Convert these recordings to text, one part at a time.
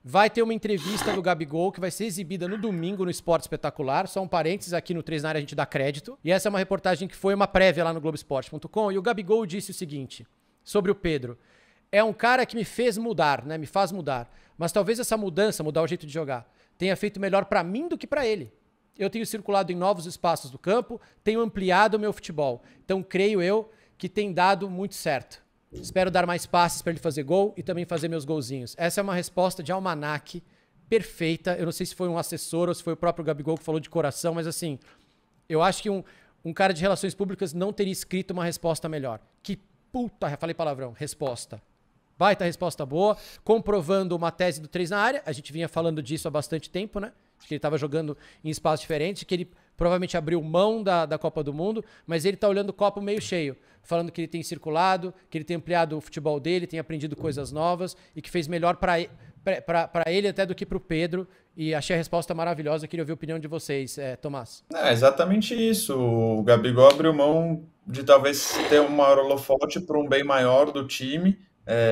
Vai ter uma entrevista do Gabigol que vai ser exibida no domingo no Esporte Espetacular. Só um parênteses, aqui no 3 na área a gente dá crédito. E essa é uma reportagem que foi uma prévia lá no Globoesporte.com. E o Gabigol disse o seguinte sobre o Pedro. É um cara que me fez mudar, né? Me faz mudar. Mas talvez essa mudança, mudar o jeito de jogar, tenha feito melhor pra mim do que pra ele. Eu tenho circulado em novos espaços do campo, tenho ampliado o meu futebol. Então creio eu que tem dado muito certo. Espero dar mais passes para ele fazer gol e também fazer meus golzinhos. Essa é uma resposta de almanaque perfeita. Eu não sei se foi um assessor ou se foi o próprio Gabigol que falou de coração, mas assim, eu acho que um cara de relações públicas não teria escrito uma resposta melhor. Que puta, falei palavrão, resposta. Baita resposta boa, comprovando uma tese do 3 na área. A gente vinha falando disso há bastante tempo, né? Que ele estava jogando em espaços diferentes, que ele provavelmente abriu mão da Copa do Mundo, mas ele tá olhando o copo meio cheio, falando que ele tem circulado, que ele tem ampliado o futebol dele, tem aprendido coisas novas e que fez melhor para ele até do que para o Pedro. E achei a resposta maravilhosa. Queria ouvir a opinião de vocês, Tomás. É exatamente isso. O Gabigol abriu mão de talvez ter um maior holofote para um bem maior do time.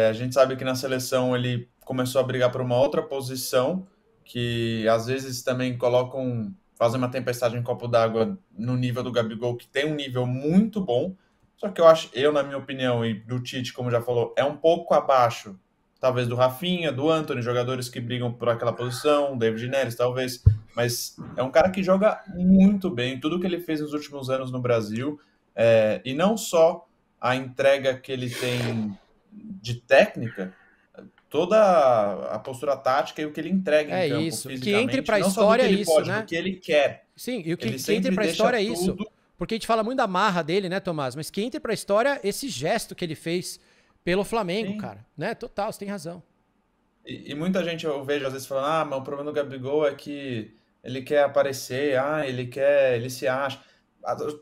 A gente sabe que na seleção ele começou a brigar por uma outra posição, que às vezes também fazem uma tempestade em copo d'água no nível do Gabigol, que tem um nível muito bom. Só que na minha opinião, e do Tite, como já falou, é um pouco abaixo, talvez do Rafinha, do Antony, jogadores que brigam por aquela posição, David Neres, talvez. Mas é um cara que joga muito bem, tudo que ele fez nos últimos anos no Brasil, e não só a entrega que ele tem de técnica, toda a postura tática e o que ele entrega em campo Isso. Que entre fisicamente, pra não só do história que é ele isso, pode, né? do que ele quer. Sim, e o que Ele entre sempre pra deixa história é isso. tudo. Porque a gente fala muito da marra dele, né, Tomás? Mas que entre pra história esse gesto que ele fez pelo Flamengo, Sim. cara. Né? Total, você tem razão. E muita gente eu vejo às vezes falando, mas o problema do Gabigol é que ele quer aparecer, ele se acha.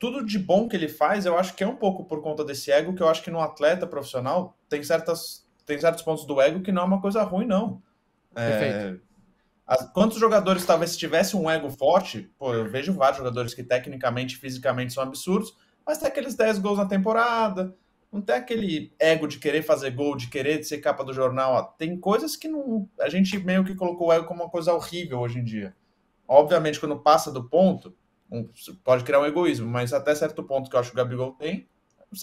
Tudo de bom que ele faz, eu acho que é um pouco por conta desse ego, que eu acho que no atleta profissional tem certos pontos do ego que não é uma coisa ruim, não. Perfeito. Quantos jogadores talvez se tivesse um ego forte, eu vejo vários jogadores que tecnicamente, fisicamente são absurdos, mas tem aqueles 10 gols na temporada, não tem aquele ego de querer fazer gol, de querer ser capa do jornal. Tem coisas que não, a gente meio que colocou o ego como uma coisa horrível hoje em dia. Obviamente, quando passa do ponto, pode criar um egoísmo, mas até certo ponto que eu acho que o Gabigol tem,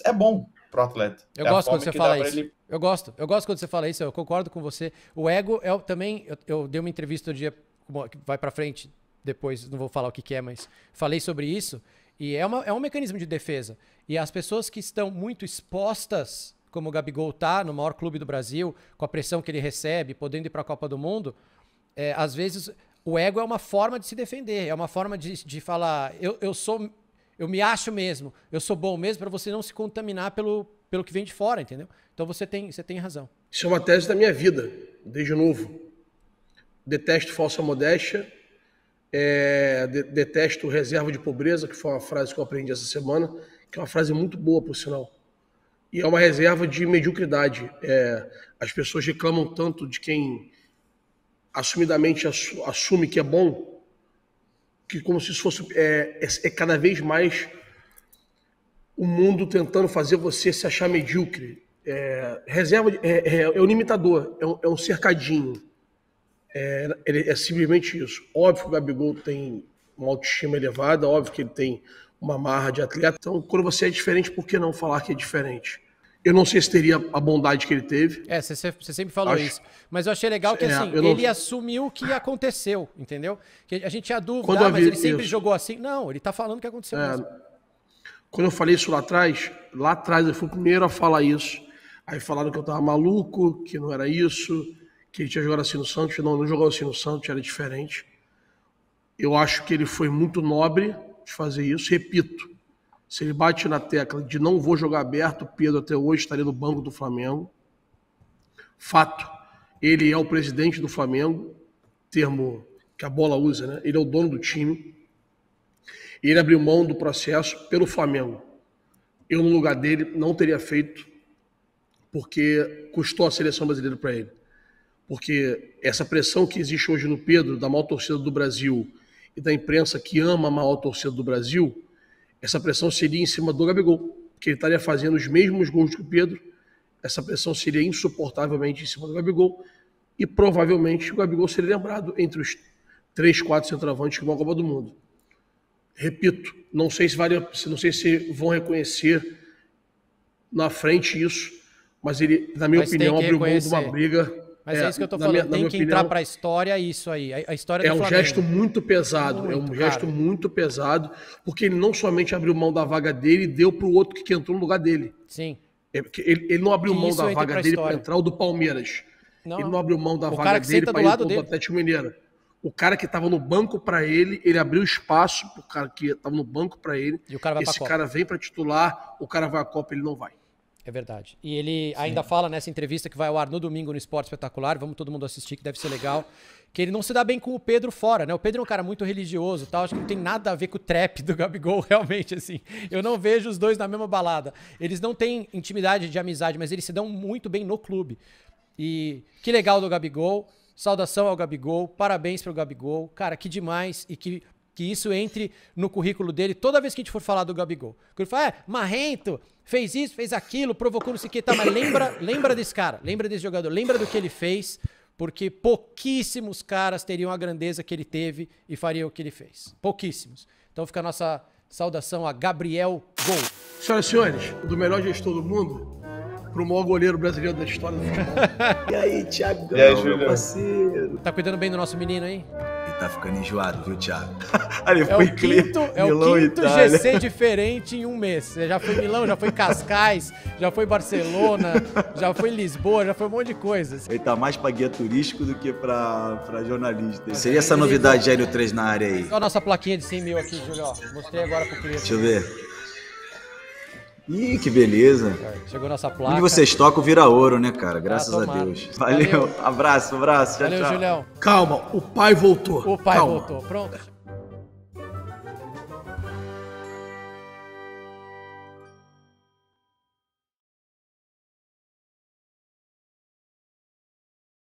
é bom pro atleta. Eu gosto quando você fala isso. Eu gosto quando você fala isso, eu concordo com você. O ego é também. Eu dei uma entrevista no dia que vai pra frente, depois não vou falar o que é, mas falei sobre isso. E é um mecanismo de defesa. E as pessoas que estão muito expostas, como o Gabigol tá, no maior clube do Brasil, com a pressão que ele recebe, podendo ir pra Copa do Mundo, às vezes o ego é uma forma de se defender, é uma forma de falar, eu me acho mesmo, eu sou bom mesmo, para você não se contaminar pelo que vem de fora, entendeu? Então você tem razão. Isso é uma tese da minha vida, desde novo. Detesto falsa modéstia, detesto reserva de pobreza, que foi uma frase que eu aprendi essa semana, que é uma frase muito boa, por sinal. E é uma reserva de mediocridade. As pessoas reclamam tanto de quem assumidamente assume que é bom, que como se isso fosse cada vez mais o mundo tentando fazer você se achar medíocre. Reserva é um limitador, é um cercadinho. É simplesmente isso. Óbvio que o Gabigol tem uma autoestima elevada, óbvio que ele tem uma marra de atleta. Então, quando você é diferente, por que não falar que é diferente? Eu não sei se teria a bondade que ele teve. Você sempre falou isso. Mas eu achei legal que assim, ele assumiu o que aconteceu, entendeu? Que a gente tinha dúvida, mas ele sempre jogou assim. Não, ele tá falando o que aconteceu mesmo. Quando eu falei isso lá atrás eu fui o primeiro a falar isso. Aí falaram que eu tava maluco, que não era isso, que ele tinha jogado assim no Santos. Não jogou assim no Santos, era diferente. Eu acho que ele foi muito nobre de fazer isso. Repito, se ele bate na tecla de não vou jogar aberto, o Pedro até hoje estaria no banco do Flamengo. Fato. Ele é o presidente do Flamengo, termo que a bola usa, né? Ele é o dono do time. Ele abriu mão do processo pelo Flamengo. Eu, no lugar dele, não teria feito, porque custou a seleção brasileira para ele. Porque essa pressão que existe hoje no Pedro, da maior torcida do Brasil, e da imprensa que ama a maior torcida do Brasil, essa pressão seria em cima do Gabigol, que ele estaria fazendo os mesmos gols que o Pedro. Essa pressão seria insuportavelmente em cima do Gabigol. e provavelmente o Gabigol seria lembrado entre os 3, 4 centroavantes que vão à Copa do Mundo. Repito, não sei se vão reconhecer na frente isso, mas ele, na minha opinião, abriu mão de uma briga. Mas é isso que eu tô falando, tem que entrar para a história isso aí, a história do Flamengo. É um gesto muito pesado, gesto muito pesado, porque ele não somente abriu mão da vaga dele e deu para o outro que entrou no lugar dele. Sim. Ele não abriu mão da vaga dele para entrar o do Palmeiras. Ele não abriu mão da vaga dele para ir do Atlético Mineiro. O cara que estava no banco para ele abriu espaço para o cara que estava no banco para ele. E o cara vai Esse cara vem para titular, o cara vai à Copa, ele não vai. É verdade. E ele ainda fala nessa entrevista que vai ao ar no domingo no Esporte Espetacular, vamos todo mundo assistir, que deve ser legal, que ele não se dá bem com o Pedro fora, né? O Pedro é um cara muito religioso e tal, acho que não tem nada a ver com o trap do Gabigol, realmente, assim. Eu não vejo os dois na mesma balada. Eles não têm intimidade de amizade, mas eles se dão muito bem no clube. E que legal do Gabigol, saudação ao Gabigol, parabéns pro Gabigol, cara, que demais, e que isso entre no currículo dele toda vez que a gente for falar do Gabigol. Ele fala, marrento, fez isso, fez aquilo, provocou não sei o que, tá, mas lembra desse cara, lembra desse jogador, lembra do que ele fez, porque pouquíssimos caras teriam a grandeza que ele teve e fariam o que ele fez. Pouquíssimos. Então fica a nossa saudação a Gabriel Gol. Senhoras e senhores, do melhor gestor do mundo pro maior goleiro brasileiro da história do futebol. E aí, Thiagão, meu parceiro? Tá cuidando bem do nosso menino aí? Tá ficando enjoado, viu, Thiago? É o quinto GC diferente em um mês. Você já foi Milão, já foi Cascais, já foi Barcelona, já foi Lisboa, já foi um monte de coisas. Ele tá mais pra guia turístico do que pra jornalista. Seria essa novidade de Aéreo 3 na área aí? Olha a nossa plaquinha de 100 mil aqui, Julio. Mostrei agora pro cliente. Deixa eu ver. Ih, que beleza. Chegou nossa placa. Onde vocês tocam vira ouro, né, cara? Graças a Deus. Valeu. Abraço. Tchau, Valeu, tchau. Julião. Calma, o pai voltou. O pai voltou. Pronto.